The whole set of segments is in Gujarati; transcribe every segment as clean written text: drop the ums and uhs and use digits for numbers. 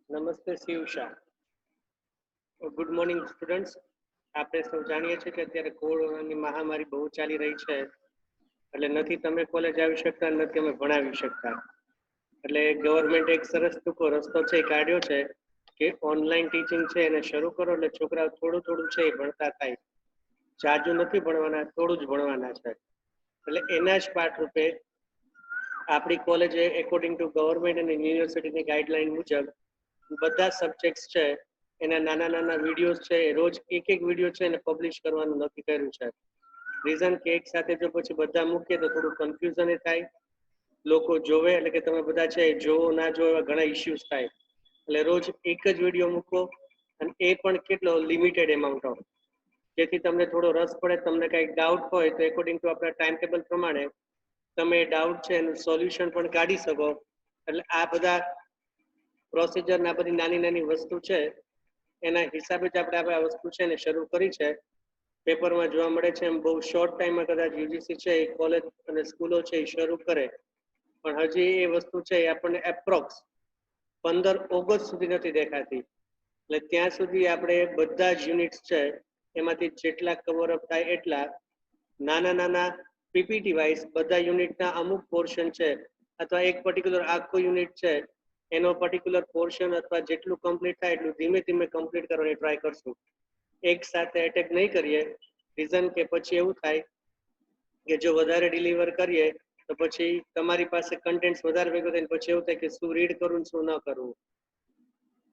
નમસ્તે શિવશા. Good morning students. આપણે સૌ જાણીએ છીએ કે અત્યારે કોરોનાની મહામારી બહુ ચાલી રહી છે, એટલે નથી તમે કોલેજ આવી શકતા, નથી અમે ભણાવી શકતા. એટલે ગવર્મેન્ટ એક સરસ ટૂંકો રસ્તો છે કાઢ્યો છે કે ઓનલાઈન ટીચિંગ છે એને શરૂ કરો, એટલે છોકરાઓ થોડું થોડું છે એ ભણતા થાય. જાજુ નથી ભણવાના, થોડું જ ભણવાના છે. એટલે એના જ પાઠરૂપે આપણી કોલેજે એકોર્ડિંગ ટુ ગવર્મેન્ટ અને યુનિવર્સિટીની ગાઈડલાઈન મુજબ બધા સબ્જેક્ટ્સ છે એના નાના નાના વિડીયોઝ છે, રોજ એક વિડીયો છે એને પબ્લિશ કરવાનું નક્કી કર્યું છે. રીઝન કે એક સાથે જો પછી બધા મૂકીએ તો થોડું કન્ફ્યુઝન થાય, લોકો જોવે એટલે કે તમે બધા છે જોવો ના જોવો એવા ઘણા ઇસ્યુઝ થાય. એટલે રોજ એક જ વિડીયો મૂકો, અને એ પણ કેટલો લિમિટેડ એમાઉન્ટ ઓફ, જેથી તમને થોડો રસ પડે, તમને કંઈક ડાઉટ હોય તો એકોર્ડિંગ ટુ આપણા ટાઈમ ટેબલ પ્રમાણે તમે ડાઉટ છે એનું સોલ્યુશન પણ કાઢી શકો. એટલે આ બધા પ્રોસિજર ના બધી નાની નાની વસ્તુ છે એના હિસાબે જ આપણે આ વસ્તુ છે ને શરૂ કરી છે. પેપરમાં જોવા મળે છે એમ બહુ શોર્ટ ટાઈમમાં કદાચ યુજીસી છે એ કોલેજ અને સ્કૂલો છે એ શરૂ કરે, પણ હજી એ વસ્તુ છે એ આપણને એપ્રોક્સ 15 ઓગસ્ટ સુધી નથી દેખાતી. એટલે ત્યાં સુધી આપણે બધા જ યુનિટ્સ છે એમાંથી જેટલા કવર અપ થાય એટલા નાના નાના પીપીટી વાઇઝ બધા યુનિટના અમુક પોર્શન છે, અથવા એક પર્ટિક્યુલર આખું યુનિટ છે એનો પર્ટિક્યુલર પોર્શન અથવા જેટલું કમ્પ્લીટ થાય એટલું ધીમે ધીમે કમ્પ્લીટ કરવાની ટ્રાય કરશું. એક સાથે એટેક નહીં કરીએ. રીઝન કે પછી એવું થાય કે જો વધારે ડિલિવર કરીએ તો પછી તમારી પાસે કન્ટેન્ટ વધારે ભેગો થાય, પછી એવું થાય કે શું રીડ કરવું શું ન કરવું.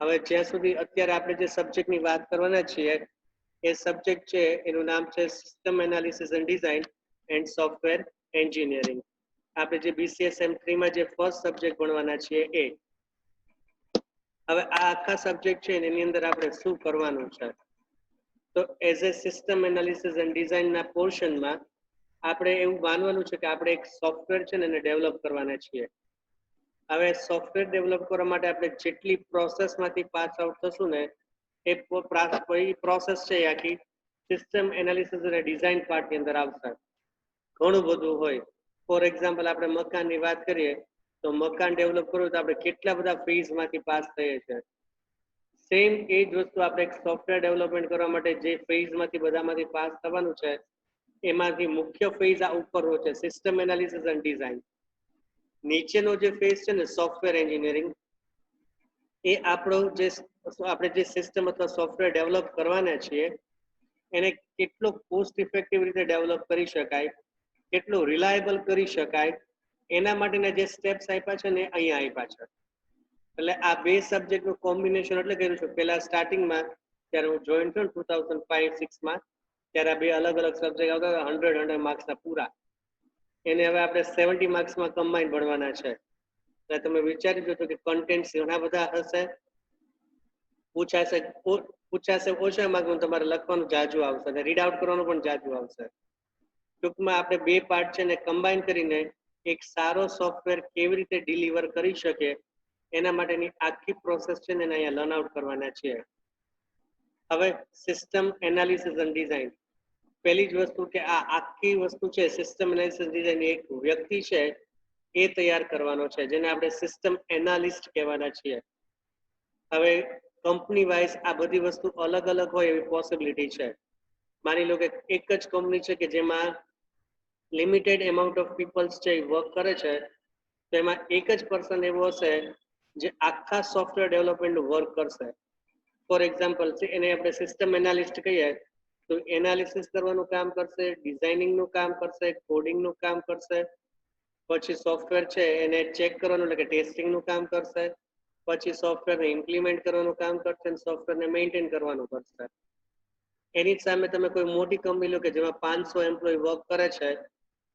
હવે જ્યાં સુધી અત્યારે આપણે જે સબ્જેક્ટની વાત કરવાના છીએ એ સબ્જેક્ટ છે એનું નામ છે system analysis and design and software engineering. આપણે જે B.C.A સેમ 3 માં જે ફર્સ્ટ સબ્જેક્ટ ભણવાના છીએ એ. હવે આ આખા સબ્જેક્ટ છે એની અંદર આપણે શું કરવાનું છે, તો as a system analysis and ડિઝાઇનના પોર્શનમાં આપણે એવું માનવાનું છે કે આપણે એક સોફ્ટવેર છે ને એને ડેવલપ કરવાના છીએ. હવે સોફ્ટવેર ડેવલપ કરવા માટે આપણે જેટલી પ્રોસેસમાંથી પાસ આઉટ થશું ને એ પ્રોસેસ છે આખી સિસ્ટમ એનાલિસિસ અને ડિઝાઇન પાર્ટની અંદર આવશે. ઘણું બધું હોય. ફોર એક્ઝામ્પલ આપણે મકાનની વાત કરીએ તો મકાન ડેવલપ કરવું તો આપણે કેટલા બધા ફેઝમાંથી પાસ થઈએ છીએ. સેમ એ જ વસ્તુ આપણે એક સોફ્ટવેર ડેવલપમેન્ટ કરવા માટે જે ફેઝમાંથી બધામાંથી પાસ થવાનું છે એમાંથી મુખ્ય ફેઝ આ ઉપર હોય છે સિસ્ટમ એનાલિસિસ એન્ડ ડિઝાઇન. નીચેનો જે ફેઝ છે ને સોફ્ટવેર એન્જિનિયરિંગ, એ આપણો જે આપણે જે સિસ્ટમ અથવા સોફ્ટવેર ડેવલપ કરવાના છીએ એને કેટલો કોસ્ટ ઇફેક્ટિવ રીતે ડેવલપ કરી શકાય, કેટલું રિલાયબલ કરી શકાય, એના માટેના જે સ્ટેપ્સ આપ્યા છે ને અહીંયા આપ્યા છે. એટલે આ બે સબ્જેક્ટનું કોમ્બિનેશન એટલે કર્યું છે. પહેલા સ્ટાર્ટિંગમાં જ્યારે હું જોઈન થયો 2005-6માં ત્યારે આ બે અલગ અલગ સબ્જેક્ટ આવતા 100 માર્ક્સના પૂરા, એને હવે આપણે 70 માર્ક્સમાં કમ્બાઈન ભણવાના છે. એટલે તમે વિચારી જોજો કે કન્ટેન્ટ ઘણા બધા હશે, પૂછાશે ઓછા માર્કનું, તમારે લખવાનું જાજુ આવશે અને રીડ આઉટ કરવાનું પણ જાજુ આવશે. ટૂંકમાં આપણે બે પાર્ટ છે ને કમ્બાઈન કરીને એક સારો સોફ્ટવેર કેવી રીતે ડિલિવર કરી શકે એના માટેની આખી પ્રોસેસ છે ને અહીંયા લર્ન આઉટ કરવાના છીએ. હવે સિસ્ટમ એનાલિસિસ એન્ડ ડિઝાઇન, પહેલી જ વસ્તુ કે આ આખી વસ્તુ છે સિસ્ટમ એનાલિસિસ ડિઝાઇન એક વ્યક્તિ છે એ તૈયાર કરવાનો છે જેને આપણે સિસ્ટમ એનાલિસ્ટ કહેવાના છીએ. હવે કંપની વાઇઝ આ બધી વસ્તુ અલગ અલગ હોય એવી પોસિબિલિટી છે. માની લો કે એક જ કંપની છે કે જેમાં લિમિટેડ એમાઉન્ટ ઓફ પીપલ્સ છે એ વર્ક કરે છે, તો એમાં એક જ પર્સન એવો હશે જે આખા સોફ્ટવેર ડેવલપમેન્ટનું વર્ક કરશે. ફોર એક્ઝામ્પલ એને આપણે સિસ્ટમ એનાલિસ્ટ કહીએ તો એનાલિસિસ કરવાનું કામ કરશે, ડિઝાઇનિંગનું કામ કરશે, કોડિંગનું કામ કરશે, પછી સોફ્ટવેર છે એને ચેક કરવાનું એટલે કે ટેસ્ટિંગનું કામ કરશે, પછી સોફ્ટવેરને ઇમ્પ્લિમેન્ટ કરવાનું કામ કરશે અને સોફ્ટવેરને મેન્ટેન કરવાનું કરશે. એની સામે તમે કોઈ મોટી કંપની લો કે જેમાં 500 એમ્પ્લોય વર્ક કરે છે,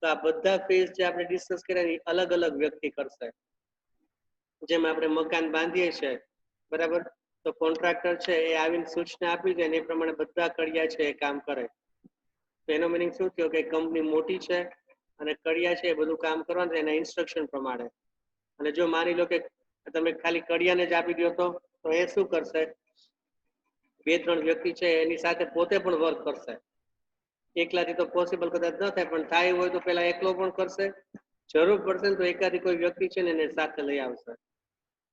તો આ બધા ફેઝ જે આપણે ડિસ્કસ કર્યા એ અલગ અલગ વ્યક્તિ કરશે. જેમ આપણે મકાન બાંધીએ છીએ બરાબર, તો કોન્ટ્રાક્ટર છે એ આવીને સૂચના આપી જાય એ પ્રમાણે બધા કડિયા છે એ કામ કરે. તો એનો મિનિંગ શું થયો કે કંપની મોટી છે અને કડિયા છે એ બધું કામ કરવાનું એના ઇન્સ્ટ્રક્શન પ્રમાણે. અને જો માની લો કે તમે ખાલી કડિયાને જ આપી દો તો એ શું કરશે, 2-3 વ્યક્તિ છે એની સાથે પોતે પણ વર્ક કરશે. એકલાથી તો પોસિબલ કદાચ ન થાય, પણ થાય હોય તો પેલા એકલો પણ કરશે, જરૂર પડશે ને તો એકાદી કોઈ વ્યક્તિ છે ને એને સાથે લઈ આવશે.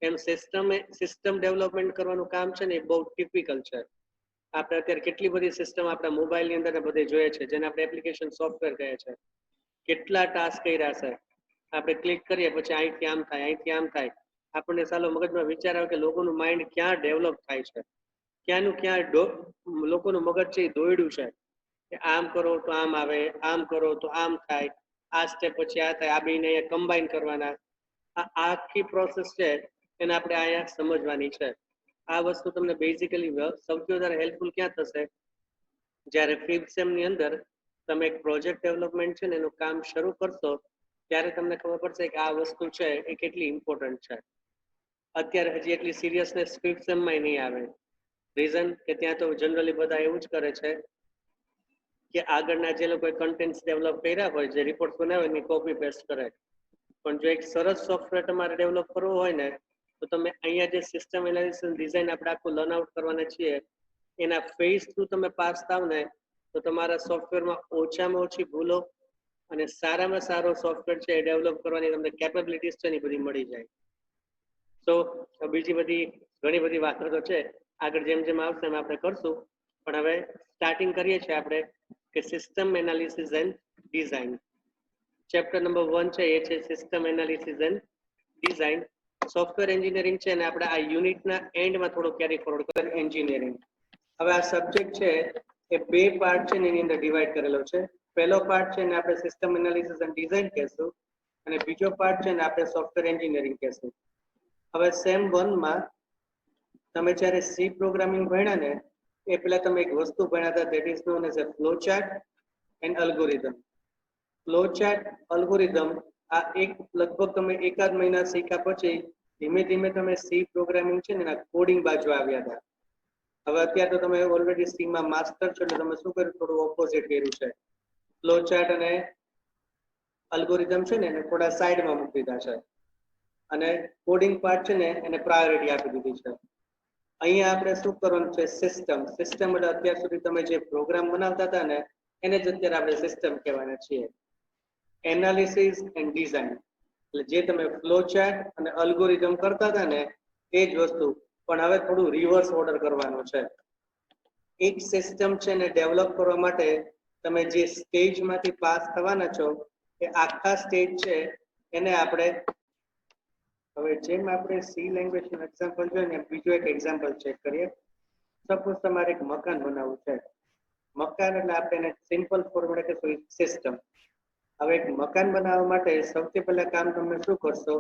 એમ સિસ્ટમ ડેવલપમેન્ટ કરવાનું કામ છે ને એ બહુ ટિપિકલ છે. આપણે અત્યારે કેટલી બધી સિસ્ટમ આપણા મોબાઈલની અંદર બધે જોઈએ છે, જેને આપણે એપ્લિકેશન સોફ્ટવેર કહે છે. કેટલા ટાસ્ક કર્યા છે, આપણે ક્લિક કરીએ પછી અહીંથી આમ થાય, અહીંથી આમ થાય. આપણને સાલો મગજમાં વિચાર આવે કે લોકોનું માઇન્ડ ક્યાં ડેવલપ થાય છે, ક્યાંનું ક્યાં લોકોનું મગજ છે એ દોડ્યું છે કે આમ કરો તો આમ આવે, આમ કરો તો આમ થાય, આ સ્ટેપ પછી આ થાય, આ બેને કમ્બાઈન કરવાના. આ આખી પ્રોસેસ છે એને આપણે અહીંયા સમજવાની છે. આ વસ્તુ તમને બેઝિકલી સૌથી વધારે હેલ્પફુલ ક્યાં થશે, જ્યારે 5th સેમની અંદર તમે એક પ્રોજેક્ટ ડેવલપમેન્ટ છે ને એનું કામ શરૂ કરશો, ત્યારે તમને ખબર પડશે કે આ વસ્તુ છે એ કેટલી ઇમ્પોર્ટન્ટ છે. અત્યારે હજી એટલી સિરિયસનેસ 5th સેમમાં નહીં આવે. રીઝન કે ત્યાં તો જનરલી બધા એવું જ કરે છે કે આગળના જે લોકોએ કન્ટેન્ટ્સ ડેવલપ કર્યા હોય, જે રિપોર્ટ બનાવે એની કોપી પેસ્ટ કરે. પણ જો એક સરસ સોફ્ટવેર તમારે ડેવલપ કરવું હોય ને, તો તમે અહીંયા જે સિસ્ટમ એનાલિસિસ ડિઝાઇન આપણે આખું લર્ન આઉટ કરવાના છીએ, એના ફેઝ થ્રુ તમે પાસ થાવ ને, તો તમારા સોફ્ટવેરમાં ઓછામાં ઓછી ભૂલો અને સારામાં સારો સોફ્ટવેર છે એ ડેવલપ કરવાની તમને કેપેબિલિટીઝ છે ને બધી મળી જાય. તો બીજી બધી ઘણી બધી વાતો તો છે, આગળ જેમ જેમ આવશે એમ આપણે કરશું. પણ હવે સ્ટાર્ટિંગ કરીએ છીએ આપણે કે system analysis and design. Chapter number 1 છે એ છે system analysis and design. Software engineering છે અને આપણે આ યુનિટના એન્ડમાં થોડું કેરી ફોરવર્ડ કરીએ એન્જિનિયરિંગ. હવે આ સબ્જેક્ટ છે એ બે પાર્ટ છે ને એની અંદર ડિવાઈડ કરેલો છે. પહેલો પાર્ટ છે ને આપણે સિસ્ટમ એનાલિસિસ એન્ડ ડિઝાઇન કહેશું, અને બીજો પાર્ટ છે ને આપણે સોફ્ટવેર એન્જિનિયરિંગ કહેશું. હવે સેમ 1 માં તમે જ્યારે સી પ્રોગ્રામિંગ ભણ્યા ને, એ પહેલા તમે એક વસ્તુ ભણ્યા હતા, that is known as a flow chart and algorithm. Flow chart, algorithm આ લગભગ તમે એકાદ મહિના શીખ્યા પછી ધીમે ધીમે તમે સી પ્રોગ્રામિંગ છે ને એના કોડિંગ બાજુ આવ્યા હતા. હવે અત્યારે તો તમે ઓલરેડી સી માં માસ્ટર છો, એટલે તમે શું કર્યું, થોડું ઓપોઝિટ કર્યું છે. ફ્લો ચાર્ટ અને અલ્ગોરિધમ છે ને એને થોડા સાઈડમાં મૂકી દીધા છે, અને કોડિંગ પાર્ટ છે ને એને પ્રાયોરિટી આપી દીધી છે. અહીંયા આપણે શું કરવાનું છે, સિસ્ટમ. સિસ્ટમ એટલે અત્યાર સુધી તમે જે પ્રોગ્રામ બનાવતા હતા ને, એને જ અત્યારે આપણે સિસ્ટમ કહેવાના છીએ. એનાલિસિસ એન્ડ ડિઝાઇન એટલે જે તમે ફ્લો ચાર્ટ અને અલ્ગોરિધમ કરતા હતા ને, એ જ વસ્તુ, પણ હવે થોડું રિવર્સ ઓર્ડર કરવાનું છે. એક સિસ્ટમ છે ને ડેવલપ કરવા માટે તમે જે સ્ટેજમાંથી પાસ થવાના છો, એ આખા સ્ટેજ છે એને આપણે, હવે જેમ આપણે સી લેંગ્વેજનું એક્ઝામ્પલ જોઈએ ને, બીજું એક એક્ઝામ્પલ ચેક કરીએ. સપોઝ તમારે એક મકાન બનાવવું છે. મકાન એટલે આપણે એને સિમ્પલ ફોર્મેટ કહીશું સિસ્ટમ. હવે એક મકાન બનાવવા માટે સૌથી પહેલા કામ તમે શું કરશો,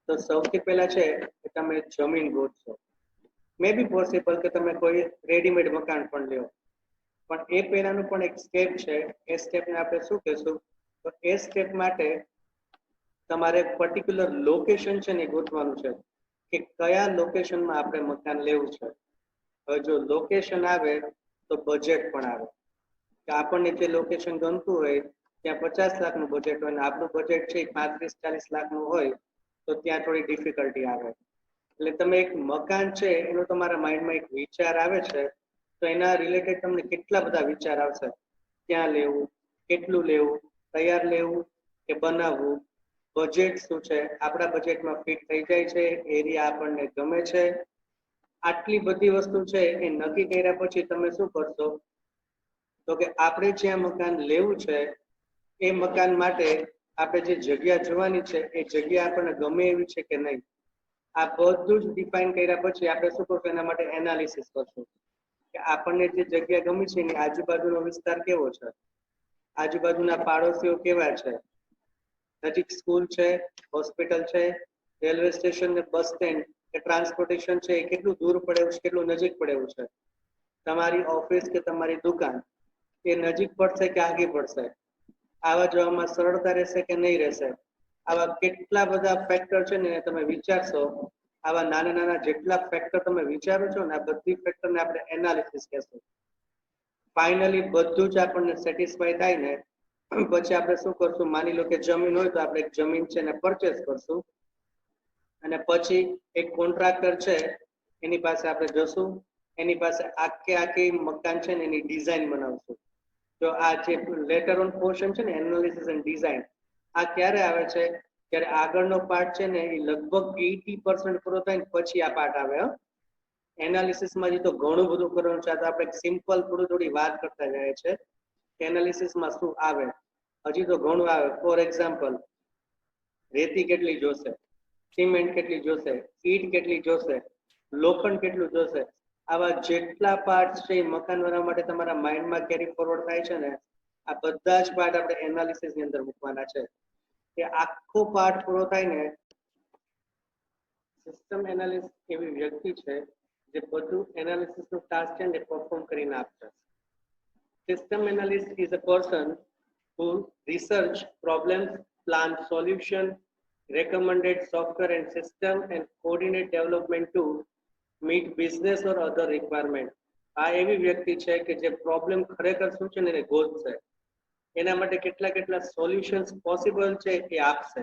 તો સૌથી પહેલા છે કે તમે જમીન ગોતશો. મે બી પોસિબલ કે તમે કોઈ રેડીમેડ મકાન પણ લ્યો, પણ એ પહેલાનું પણ એક સ્ટેપ છે. એ સ્ટેપને આપણે શું કહેશું, તો એ સ્ટેપ માટે તમારે પર્ટિક્યુલર લોકેશન છે ને ગોતવાનું છે કે કયા લોકેશનમાં આપણે મકાન લેવું છે. હવે જો લોકેશન આવે તો બજેટ પણ આવે, કે આપણને જે લોકેશન ગમતું હોય ત્યાં 50 લાખનું બજેટ હોય, અને આપણું બજેટ છે 35-40 લાખનું હોય, તો ત્યાં થોડી ડિફિકલ્ટી આવે. એટલે તમે એક મકાન છે એનો તમારા માઇન્ડમાં એક વિચાર આવે છે, તો એના રિલેટેડ તમને કેટલા બધા વિચાર આવશે. ક્યાં લેવું, કેટલું લેવું, તૈયાર લેવું કે બનાવવું, બજેટ શું છે, આપણા બજેટમાં ફિટ થઈ જાય છે, એરિયા આપણને ગમે છે. આટલી બધી વસ્તુ છે એ નક્કી કર્યા પછી તમે શું કરશો, તો કે આપણે જ્યાં મકાન લેવું છે એ મકાન માટે આપણે જે જગ્યા જોવાની છે એ જગ્યા આપણને ગમે એવી છે કે નહીં. આ બધું જ ડિફાઇન કર્યા પછી આપણે શું કરશું, એના માટે એનાલિસિસ કરશું કે આપણને જે જગ્યા ગમી છે એની આજુબાજુનો વિસ્તાર કેવો છે, આજુબાજુના પાડોશીઓ કેવા છે, નજીક સ્કૂલ છે, હોસ્પિટલ છે, રેલવે સ્ટેશન ને બસ સ્ટેન્ડ કે ટ્રાન્સપોર્ટેશન છે એ કેટલું દૂર પડે છે, કેટલું નજીક પડે છે, તમારી ઓફિસ કે તમારી દુકાન એ નજીક પડશે કે આગે પડશે, આવા જવામાં સરળતા રહેશે કે નહીં રહેશે. આવા કેટલા બધા ફેક્ટર છે ને તમે વિચારશો. આવા નાના નાના જેટલા ફેક્ટર તમે વિચારો છો ને, આ બધી ફેક્ટરને આપણે એનાલિસિસ કહેશું. ફાઇનલી બધું જ આપણને સેટિસ્ફાય થાય ને પછી આપણે શું કરશું, માની લો કે જમીન હોય તો આપણે એક જમીન છે ને પરચેસ કરશું, અને પછી એક કોન્ટ્રાક્ટર છે એની પાસે આપણે જશું, એની પાસે આખી મકાન છે ને એની ડિઝાઇન બનાવશું. તો આ જે લેટર ઓન પોર્શન છે ને એનાલિસિસ એન્ડ ડિઝાઇન, આ ક્યારે આવે છે, ત્યારે આગળનો પાર્ટ છે ને એ લગભગ 80% પૂરો થાય ને પછી આ પાર્ટ આવે. એનાલિસિસમાં હજી તો ઘણું બધું કરવાનું છે. તો આપણે સિમ્પલ થોડી વાત કરતા જાય છે. એનાલિસિસમાં શું આવે, હજી તો ઘણું આવે. ફોર એક્ઝામ્પલ, રેતી કેટલી જોશે, સિમેન્ટ કેટલી જોશે, ઈટ કેટલી જોશે, લોખંડ કેટલું જોશે, આવા જેટલા પાર્ટ છે એ મકાન બનાવવા માટે તમારા માઇન્ડમાં કેરી ફોરવર્ડ થાય છે ને, આ બધા જ પાર્ટ આપણે એનાલિસિસ ની અંદર મૂકવાના છે. એ આખો પાર્ટ પૂરો થાય ને, સિસ્ટમ એનાલિસ્ટ એવી વ્યક્તિ છે જે બધું એનાલિસિસ નું ટાસ્ક છે ને પરફોર્મ કરીને આપશે. System analyst is a person who research problems, plan solution, recommended software and system and coordinate development to meet business or other requirement. આ એવી વ્યક્તિ છે કે જે પ્રોબ્લેમ ખરેખર શું છે ને એને ગોતશે, એના માટે કેટલા સોલ્યુશન્સ પોસિબલ છે એ આપશે,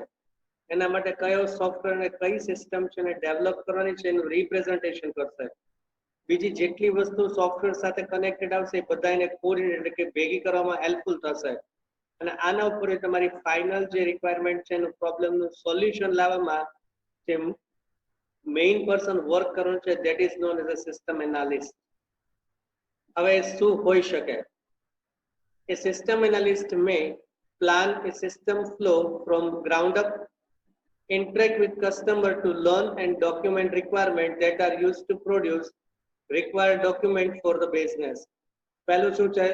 એના માટે કયો સોફ્ટવેર અને કઈ સિસ્ટમ છે એને ડેવલપ કરવાની છે એનું રિપ્રેઝન્ટેશન કરશે. બીજી જેટલી વસ્તુ સોફ્ટવેર સાથે કનેક્ટેડ આવશે એ બધાને કોર્ડિનેટ એટલે કે ભેગી કરવામાં હેલ્પફુલ થશે. અને આના ઉપર તમારી ફાઇનલ જે રિક્વાયરમેન્ટ છે એનું પ્રોબ્લેમનું સોલ્યુશન લાવવામાં જે મેઇન પર્સન વર્ક કરવાનું છે that is known as a system analyst. હવે શું હોઈ શકે? A system analyst may plan a system flow from ground up, interact with customer to learn and document requirements that are used to produce required document for the business. પહેલું શું છે?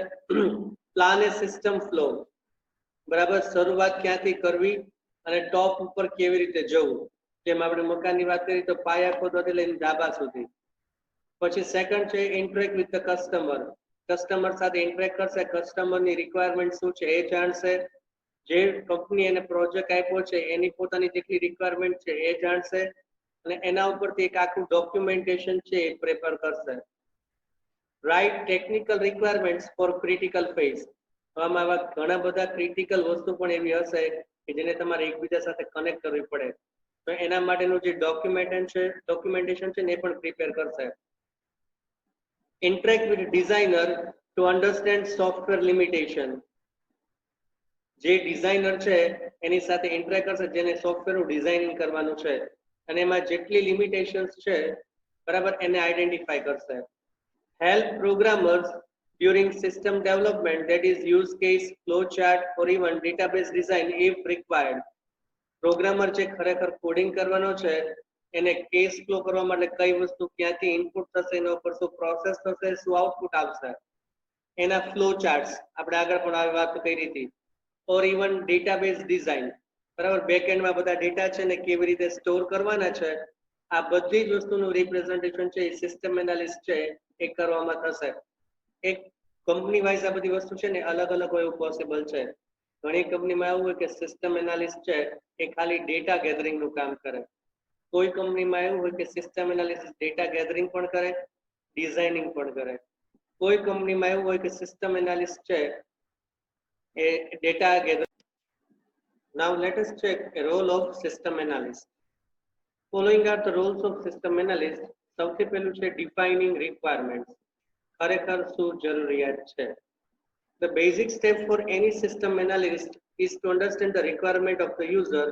પ્લાન એ સિસ્ટમ ફ્લો. બરાબર, શરૂઆત ક્યાંથી કરવી અને ટોપ ઉપર કેવી રીતે જવું. જેમ આપણે મકાનની વાત કરી તો પાયા ખોદવાથી લઈને ધાબા સુધી. પછી સેકન્ડ છે interact with the customer. Customer સાથે ઇન્ટરેક્ટ કરશે, કસ્ટમરની રિક્વાયરમેન્ટ શું છે એ જાણશે, જે કંપની એને પ્રોજેક્ટ આપ્યો છે એની પોતાની જેટલી રિક્વાયરમેન્ટ છે એ જાણશે અને એના ઉપરથી એક આખું ડોક્યુમેન્ટેશન છે એ પ્રિપેર કરશે. Right technical requirements for critical phase. આમાં આવા ઘણા બધા ક્રિટિકલ વસ્તુ પણ એવી હશે કે જેને તમારે એકબીજા સાથે કનેક્ટ કરવી પડે, તો એના માટેનું જે ડોક્યુમેન્ટેશન છે ને એ પણ પ્રિપેર કરશે. Interact with designer to understand software limitation. જે ડિઝાઇનર છે એની સાથે ઇન્ટરેક્ટ કરશે, જેને સોફ્ટવેરનું ડિઝાઇનિંગ કરવાનું છે અને એમાં જેટલી લિમિટેશન્સ છે બરાબર એને આઈડેન્ટિફાઈ કરશે. Help programmers during system development, that is use case, flow chart or even database design if required. Programmer જે ખરેખર કોડિંગ કરવાનો છે એને કેસ ફ્લો કરવા માટે કઈ વસ્તુ ક્યાંથી ઇનપુટ થશે, એના ઉપર શું પ્રોસેસ થશે, શું આઉટપુટ આવશે, એના ફ્લો ચાર્ટ્સ આપણે આગળ પણ આવી વાત કરી હતી. ઓર ઇવન ડેટાબેઝ ડિઝાઇન, બરાબર, બેકએન્ડમાં બધા ડેટા છે ને કેવી રીતે સ્ટોર કરવાના છે, આ બધી જ વસ્તુનું રિપ્રેઝન્ટેશન છે એ સિસ્ટમ એનાલિસ્ટ છે એ કરવામાં થશે. એક કંપની વાઇઝ આ બધી વસ્તુ છે ને અલગ અલગ હોય એવું પોસિબલ છે. ઘણી કંપનીમાં એવું હોય કે સિસ્ટમ એનાલિસ્ટ છે એ ખાલી ડેટા ગેધરિંગ નું કામ કરે. કોઈ કંપનીમાં એવું હોય કે સિસ્ટમ એનાલિસિસ ડેટા ગેધરિંગ પણ કરે, ડિઝાઇનિંગ પણ કરે. કોઈ કંપનીમાં એવું હોય કે સિસ્ટમ એનાલિસ્ટ છે એ data gathering. Now let us check a role of system analyst. Following are the roles of system analyst. સૌથી પહેલું છે defining requirements. ખરેખર શું જરૂરિયાત છે. The basic step for any system analyst is to understand the requirement of the user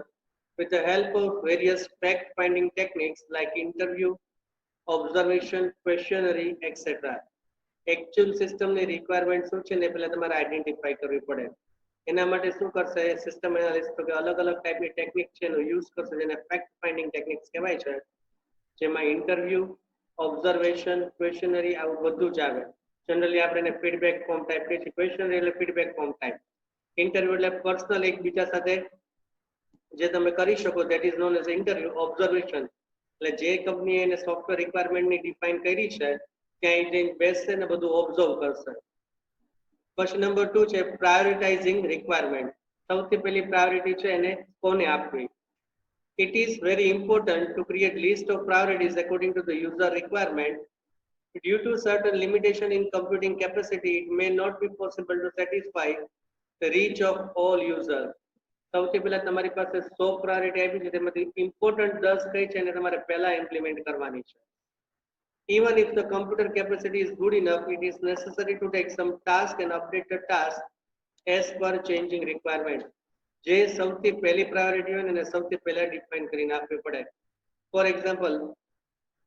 with the help of various fact-finding techniques like interview, observation, questionnaire, etc. Actual system ની requirement શું છે ને પહેલા તમારે આઈડેન્ટિફાઈ કરવી પડે. એના માટે શું કરશે સિસ્ટમ એનાલિસ્ટ? તો કે અલગ અલગ ટાઈપની ટેકનિક છે એનો યુઝ કરશે, જેને ફેક્ટ ફાઇન્ડિંગ ટેકનિક્સ કહેવાય છે, જેમાં ઇન્ટરવ્યુ, ઓબ્ઝર્વેશન, ક્વેશ્ચનરી આવું બધું જ આવે. જનરલી આપણે એને ફીડબેક ફોર્મ ટાઈપ કહીએ છીએ. ક્વેશ્ચનરી એટલે ફીડબેક ફોર્મ ટાઈપ. ઇન્ટરવ્યુ એટલે પર્સનલ એકબીજા સાથે જે તમે કરી શકો, that is known as interview. Observation એટલે જે કંપની એને સોફ્ટવેર રિક્વાયરમેન્ટની ડિફાઇન કરી છે ત્યાં જઈને બેસશે ને બધું ઓબ્ઝર્વ કરશે. પછી નંબર 2 છે પ્રાયોરિટાઇઝિંગ રિક્વાયરમેન્ટ. સૌથી પહેલી પ્રાયોરિટી છે એને કોને આપવી. It is very important to create list of priorities according to the user requirement. Due to certain limitation in computing capacity, it may not be possible to satisfy the reach of all users. સૌથી પહેલા તમારી પાસે 100 પ્રાયોરિટી આપી છે, તેમાંથી ઇમ્પોર્ટન્ટ 10 કઈ છે અને તમારે પહેલા ઇમ્પ્લિમેન્ટ કરવાની છે. Even if the computer capacity is good enough, it is necessary to take some task and update the task as per changing requirement. જે સૌથી પહેલી પ્રાયોરિટી હોય ને એને સૌથી પહેલા ડિફાઇન કરીને આપવી પડે. ફોર એક્ઝામ્પલ,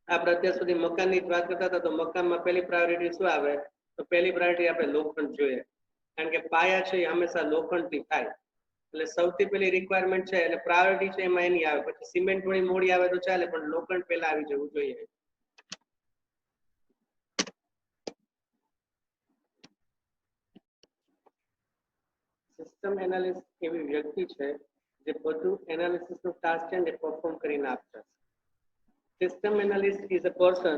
આપણે અત્યાર સુધી મકાનની જ વાત કરતા હતા, તો મકાનમાં પહેલી પ્રાયોરિટી શું આવે? તો પહેલી પ્રાયોરિટી આપણે લોખંડ જોઈએ, કારણ કે પાયા છે એ હંમેશા લોખંડથી થાય. એટલે સૌથી પહેલી રિક્વાયરમેન્ટ છે એટલે પ્રાયોરિટી છે એમાં એની આવે. પછી સિમેન્ટ થોડી મોડી આવે તો ચાલે, પણ લોખંડ પહેલા આવી જવું જોઈએ. સિસ્ટમ એનાલિસ્ટ એવી વ્યક્તિ છે જે બધું એનાલિસિસનું ટાસ્ક છે ને પરફોર્મ કરીને આપશે. System analyst is a person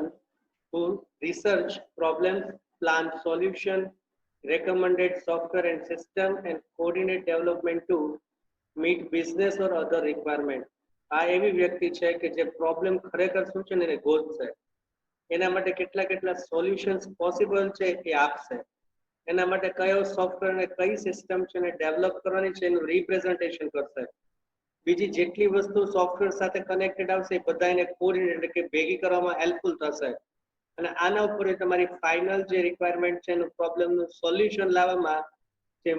who research problems, plan solution, recommended software and system, and coordinate development to meet business or other requirement. આ એવી વ્યક્તિ છે કે જે પ્રોબ્લેમ ખરેખર શું છે ને એને ગોતશે, એના માટે કેટલા કેટલા સોલ્યુશન્સ પોસિબલ છે એ આપશે, એના માટે કયો સોફ્ટવેર અને કઈ સિસ્ટમ છે એને ડેવલપ કરવાની છે એનું રિપ્રેઝન્ટેશન કરશે. બીજી જેટલી વસ્તુ સોફ્ટવેર સાથે કનેક્ટેડ આવશે એ બધા એને કોર્ડિનેટ એટલે કે ભેગી કરવામાં હેલ્પફુલ થશે. અને આના ઉપર તમારી ફાઇનલ જે રિક્વાયરમેન્ટ છે એનું પ્રોબ્લેમનું સોલ્યુશન લાવવામાં જે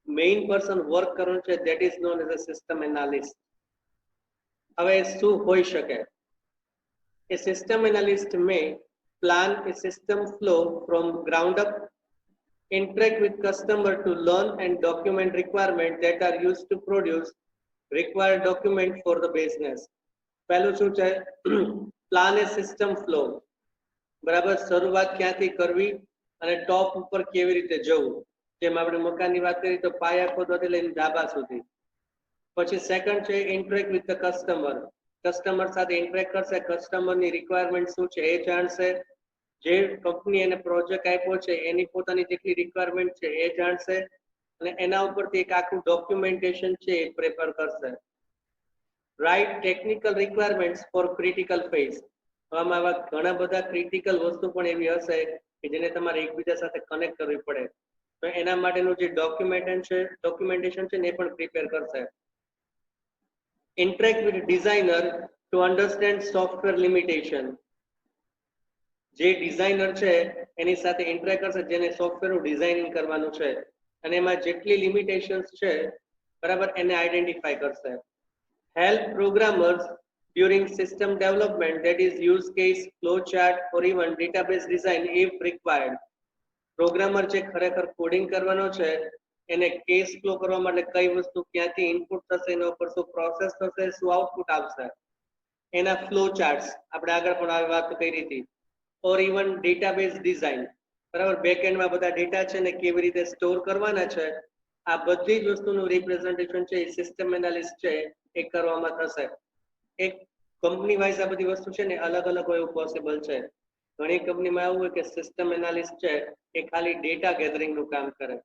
મેઇન પર્સન વર્ક કરવાનું છે that is known as a system analyst. હવે શું હોઈ શકે? A system analyst may plan a system flow from ground up, interact with customer to learn and document requirements that are used to produce required document for the business. પહેલું શું છે? પ્લાન એ સિસ્ટમ ફ્લો, બરાબર, શરૂઆત ક્યાંથી કરવી અને ટોપ ઉપર કેવી રીતે જવું. જેમ આપણે મકાનની વાત કરી તો પાયા ખોદવાથી લઈને ધાબા સુધી. પછી સેકન્ડ છે interact with the customer, customer સાથે ઇન્ટરેક્ટ કરશે, કસ્ટમરની રિક્વાયરમેન્ટ શું છે એ જાણશે, જે કંપની એને પ્રોજેક્ટ આપ્યો છે એની પોતાની જેટલી રિક્વાયરમેન્ટ છે એ જાણશે, અને એના ઉપરથી એક આખું ડોક્યુમેન્ટેશન છે એ પ્રિપેર કરશે. Right technical requirements for critical phase, આમાં આવા ઘણા બધા ક્રિટિકલ વસ્તુ પણ એવી હશે કે જેને તમારે એકબીજા સાથે કનેક્ટ કરવી પડે, તો એના માટેનું જે ડોક્યુમેન્ટેશન છે ને એ પણ પ્રિપેર કરશે. Interact with designer to understand software limitation, જે ડિઝાઇનર છે એની સાથે ઇન્ટરેક્ટ કરશે જેને સોફ્ટવેરનું ડિઝાઇનિંગ કરવાનું છે, અને એમાં જેટલી લિમિટેશન્સ છે બરાબર એને આઈડેન્ટિફાઈ કરશે. Help programmers during system development, that is use case, flow chart or even database design if required. Programmer જે ખરેખર કોડિંગ કરવાનો છે એને કેસ ફ્લો કરવા માટે કઈ વસ્તુ ક્યાંથી ઇનપુટ થશે, એના ઉપર શું પ્રોસેસ થશે, શું આઉટપુટ આવશે, એના ફ્લો ચાર્ટ્સ આપણે આગળ પણ આવી વાત કરી હતી. ઓર ઇવન ડેટાબેઝ ડિઝાઇન, બરાબર, બેકએન્ડમાં બધા ડેટા છે ને કેવી રીતે સ્ટોર કરવાના છે, આ બધી જ વસ્તુનું રિપ્રેઝન્ટેશન છે એ સિસ્ટમ એનાલિસ્ટ છે એ કરવામાં થશે. એક કંપની વાઇઝ આ બધી વસ્તુ છે ને અલગ અલગ હોય એવું પોસિબલ છે. ઘણી કંપનીમાં એવું હોય કે સિસ્ટમ એનાલિસ્ટ છે એ ખાલી ડેટા ગેધરિંગનું કામ કરે.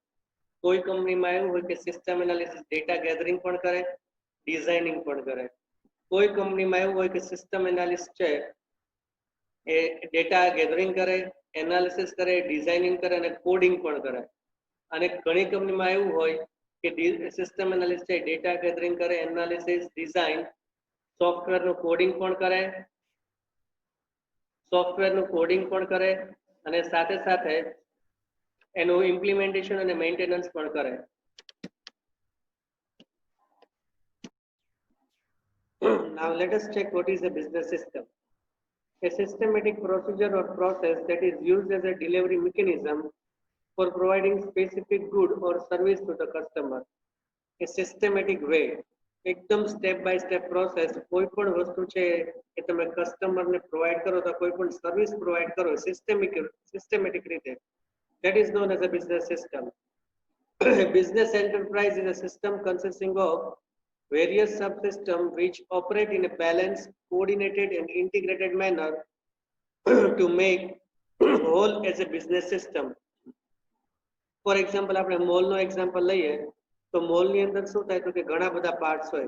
કોઈ કંપનીમાં એવું હોય કે સિસ્ટમ એનાલિસિસ ડેટા ગેધરિંગ પણ કરે, ડિઝાઇનિંગ પણ કરે. કોઈ કંપનીમાં એવું હોય કે સિસ્ટમ એનાલિસ્ટ છે એ ડેટા ગેધરિંગ કરે, એનાલિસિસ કરે, ડિઝાઇનિંગ કરે અને કોડિંગ પણ કરે. અને ઘણી કંપનીમાં એવું હોય કે સિસ્ટમ એનાલિસ્ટ છે ડેટા ગેધરિંગ કરે, એનાલિસિસ, ડિઝાઇન, સોફ્ટવેરનું કોડિંગ પણ કરે અને સાથે સાથે એનું ઇમ્પ્લિમેન્ટેશન અને મેન્ટેનન્સ પણ કરે. Now let us check what is a business system. A systematic procedure or process that is used as a delivery mechanism for providing specific good or service to the customer. A systematic way, એકદમ સ્ટેપ બાય સ્ટેપ પ્રોસેસ, કોઈ પણ વસ્તુ છે કે તમે કસ્ટમરને પ્રોવાઈડ કરો તો કોઈ પણ સર્વિસ પ્રોવાઈડ કરો સિસ્ટેમેટિક રીતે, that is known as a business system. A business enterprise is a system consisting of various subsystems which operate in a balanced, coordinated and integrated manner to make whole as a business system. For example, આપણે મોલનો એક્ઝામ્પલ લઈએ તો મોલની અંદર શું થાય તો કે ઘણા બધા પાર્ટ્સ હોય,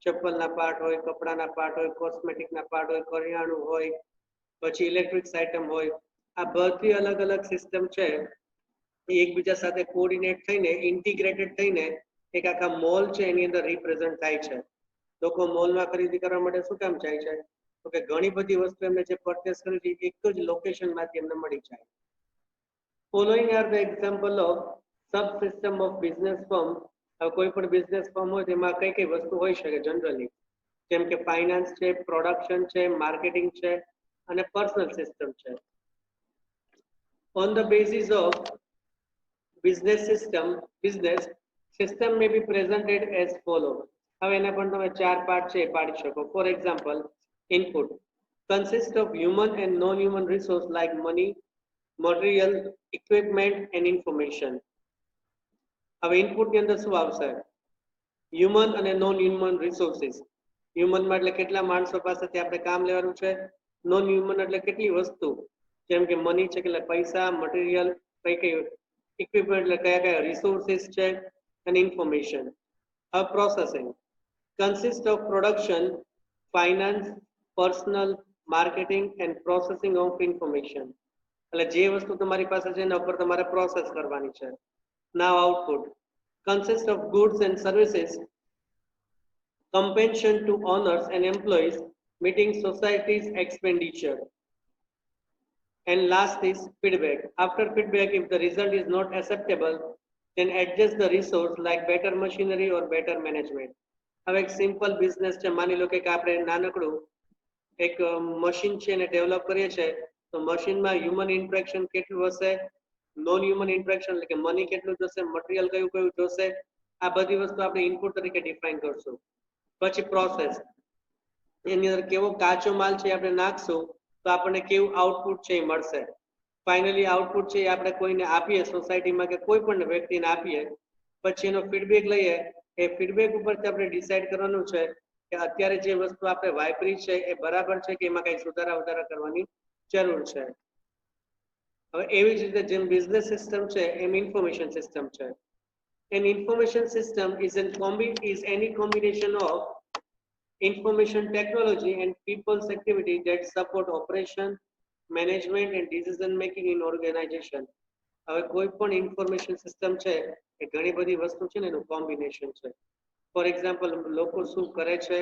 ચપ્પલના પાર્ટ હોય, કપડાના પાર્ટ હોય, કોસ્મેટિકના પાર્ટ હોય, કરિયાણું હોય, પછી ઇલેક્ટ્રિક્સ આઇટમ હોય. આ બધી અલગ અલગ સિસ્ટમ છે એ એકબીજા સાથે કોઓર્ડિનેટ થઈને ઇન્ટિગ્રેટેડ થઈને એક આખા મોલ છે એની અંદર રિપ્રેઝન્ટ થાય છે. લોકો મોલમાં ખરીદી કરવા માટે શું કામ જાય છે તો કે ઘણી બધી વસ્તુ એમને જે પરચેસ કરવી છે એક જ લોકેશનમાંથી એમને મળી જાય. Following are the example of subsystem of business firm હવે કોઈ પણ બિઝનેસ ફર્મ હોય તેમાં કઈ કઈ વસ્તુ હોઈ શકે જનરલી, જેમ કે ફાઇનાન્સ છે, પ્રોડક્શન છે, માર્કેટિંગ છે અને પર્સનલ સિસ્ટમ છે. On the basis of business system may be presented as follow. હવે એના પણ તમે ચાર પાર્ટ છે પાડી શકો. For example, input consist of human and non-human resource like money, material, equipment and information. હવે ઇનપુટ ની અંદર શું આવશે? હ્યુમન અને નોન હ્યુમન રિસોર્સિસ. હ્યુમનમાં એટલે કેટલા માણસો પાસેથી આપણે કામ લેવાનું છે. નોન હ્યુમન એટલે કેટલી વસ્તુ, જેમ કે મની છે એટલે પૈસા, મટીરિયલ, કઈ કઈ ઇક્વિપમેન્ટ એટલે કયા કયા રિસોર્સિસ છે, અને ઇન્ફોર્મેશન. હવે processing consist of production, finance, personal, marketing and processing of information. એટલે જે વસ્તુ તમારી પાસે છે એના ઉપર તમારે પ્રોસેસ કરવાની છે. નાવ output consist of goods and services, compensation to owners and employees, meeting society's expenditure. And last is feedback. After feedback, if the result is not acceptable, then adjust the resource like better machinery or better management. હવે એક સિમ્પલ બિઝનેસ છે, માની લો કે આપણે નાનકડું એક મશીન છે એને ડેવલપ કરીએ છીએ, તો મશીનમાં હ્યુમન ઇન્ટરેક્શન કેટલું હશે, નોન હ્યુમન ઇન્ટરેક્શન એટલે કે મની કેટલું જોશે, મટીરિયલ કયું કયું જોશે, આ બધી વસ્તુ આપણે ઇનપુટ તરીકે ડિફાઇન કરશું. પછી પ્રોસેસ, એની અંદર કેવો કાચો માલ છે આપણે નાખશું તો આપણને કેવું આઉટપુટ છે એ મળશે. ફાઇનલી આઉટપુટ છે એ આપણે કોઈને આપીએ, સોસાયટીમાં કે કોઈ પણ વ્યક્તિને આપીએ, પછી એનો ફીડબેક લઈએ. એ ફીડબેક ઉપરથી આપણે ડિસાઇડ કરવાનું છે કે અત્યારે જે વસ્તુ આપણે વાપરી છે એ બરાબર છે કે એમાં કઈ સુધારા વધારા કરવાની જરૂર છે. હવે એવી જ રીતે જેમ બિઝનેસ સિસ્ટમ છે એમ ઇન્ફોર્મેશન સિસ્ટમ છે. An information system is any combination of information technology and people's activity that support operation, management and decision making in organization. હવે કોઈ પણ ઇન્ફોર્મેશન સિસ્ટમ છે એ ઘણી બધી વસ્તુ છે ને એનું કોમ્બિનેશન છે. ફોર એક્ઝામ્પલ, લોકો શું કરે છે,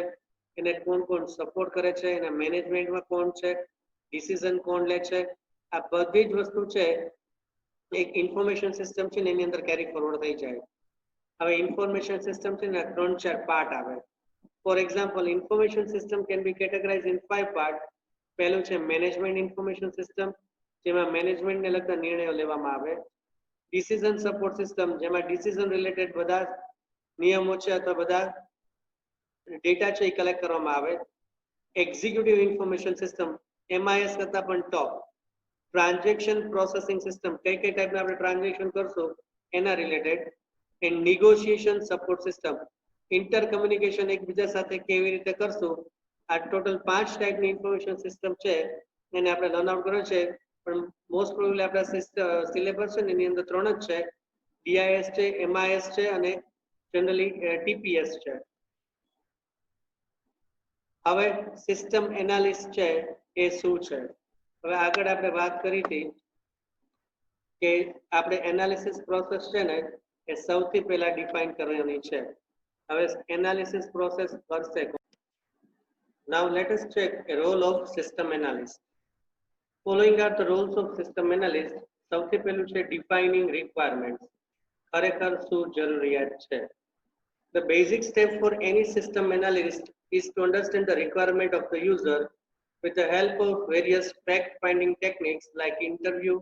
એને કોણ કોણ સપોર્ટ કરે છે, એના મેનેજમેન્ટમાં કોણ છે, ડિસિઝન કોણ લે છે, આ બધી જ વસ્તુ છે એક ઇન્ફોર્મેશન સિસ્ટમ છે ને એની અંદર કેરી ફોરવર્ડ થઈ જાય. હવે ઇન્ફોર્મેશન સિસ્ટમ છે ને 3-4 પાર્ટ આવે. For example, information system can be categorise in 5 part. પહેલું છે મેનેજમેન્ટ ઇન્ફોર્મેશન સિસ્ટમ, જેમાં મેનેજમેન્ટને લગતા નિર્ણયો લેવામાં આવે. ડિસિઝન સપોર્ટ સિસ્ટમ, જેમાં ડિસિઝન રિલેટેડ બધા નિયમો છે અથવા બધા ડેટા છે એ કલેક્ટ કરવામાં આવે. એક્ઝિક્યુટિવ ઇન્ફોર્મેશન સિસ્ટમ, MIS કરતા પણ ટોપ. ટ્રાન્ઝેક્શન પ્રોસેસિંગ સિસ્ટમ, કઈ કઈ ટાઈપના આપણે ટ્રાન્ઝેક્શન કરશું એના રિલેટેડ. And negotiation support system, inter communication એકબીજા સાથે કેવી રીતે કરશું. આ ટોટલ 5 ટાઈપની ઇન્ફોર્મેશન સિસ્ટમ છે, એને આપણે લર્ન આઉટ કર્યો છે. પણ મોસ્ટ પ્રોબેબલી આપણા સિલેબસ છે ને એની અંદર 3 જ છે, DIS છે, MIS છે અને જનરલી TPS છે. હવે સિસ્ટમ એનાલિસિસ છે એ શું છે? હવે આગળ આપણે વાત કરી હતી કે આપણે એનાલિસિસ પ્રોસેસ છે ને એ સૌથી પહેલા ડિફાઇન કરવાની છે. હવે એનાલિસિસ પ્રોસેસ કરશે. Now let us check a role of system analyst. Following are the roles of system analyst. સૌથી પહેલું છે defining requirements. ખરેખર શું જરૂરિયાત છે? The basic step for any system analyst is to understand the requirement of the user with the help of various fact-finding techniques like interview,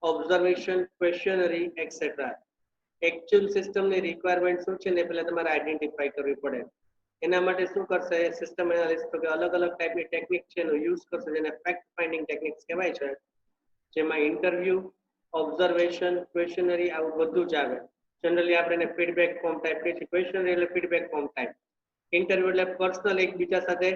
observation, questionnaire, etc. Actual system ની requirement શું છે ને પહેલા તમારે આઈડેન્ટિફાઈ કરવી પડે. એના માટે શું કરશે સિસ્ટમ એનાલિસ્ટ? તો કે અલગ અલગ ટાઈપની ટેકનિક છે એનો યુઝ કરશે, જેને ફેક્ટ ફાઇન્ડિંગ ટેકનિક્સ કહેવાય છે, જેમાં ઇન્ટરવ્યુ, ઓબ્ઝર્વેશન, ક્વેશ્ચનરી આવું બધું જ આવે. જનરલી આપણે એને ફીડબેક ફોર્મ ટાઈપ કહીએ છીએ. ક્વેશ્ચનરી એટલે ફીડબેક ફોર્મ ટાઈપ. ઇન્ટરવ્યુ એટલે પર્સનલ એકબીજા સાથે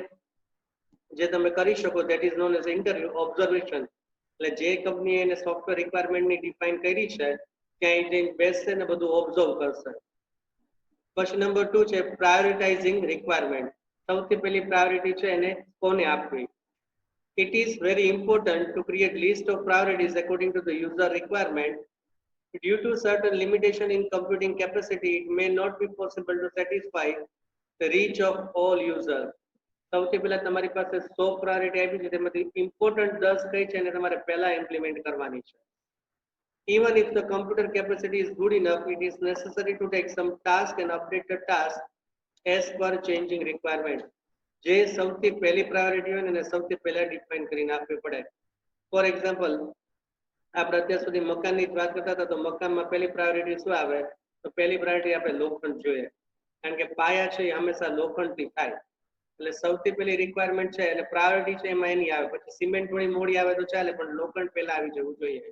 જે તમે કરી શકો, that is known as interview. Observation એટલે જે કંપની એને સોફ્ટવેર રિક્વાયરમેન્ટની ડિફાઇન કરી છે ત્યાં જઈને બેસશે ને બધું ઓબ્ઝર્વ કરશે. પછી નંબર 2 છે પ્રાયોરિટાઇઝિંગ રિક્વાયરમેન્ટ. સૌથી પહેલી પ્રાયોરિટી છે એને કોને આપવી. It is very important to create list of priorities according to the user requirement. Due to certain limitation in computing capacity, it may not be possible to satisfy the reach of all users. સૌથી પહેલા તમારી પાસે 100 પ્રાયોરિટી આપી છે, તેમાંથી ઇમ્પોર્ટન્ટ 10 કઈ છે અને તમારે પહેલા ઇમ્પ્લિમેન્ટ કરવાની છે. Even if the computer capacity is good enough, it is necessary to take some task and update the task as per changing requirement. જે સૌથી પહેલી પ્રાયોરિટી હોય ને સૌથી પહેલા ડિફાઇન કરીને આપવી પડે. ફોર એક્ઝામ્પલ, આપણે અત્યાર સુધી મકાનની જ વાત કરતા હતા, તો મકાનમાં પહેલી પ્રાયોરિટી શું આવે? તો પહેલી પ્રાયોરિટી આપણે લોખંડ જોઈએ, કારણ કે પાયા છે એ હંમેશા લોખંડથી થાય. એટલે સૌથી પહેલી રિક્વાયરમેન્ટ છે એટલે પ્રાયોરિટી છે એમાં એની આવે. પછી સિમેન્ટ થોડી મોડી આવે તો ચાલે, પણ લોખંડ પહેલા આવી જવું જોઈએ.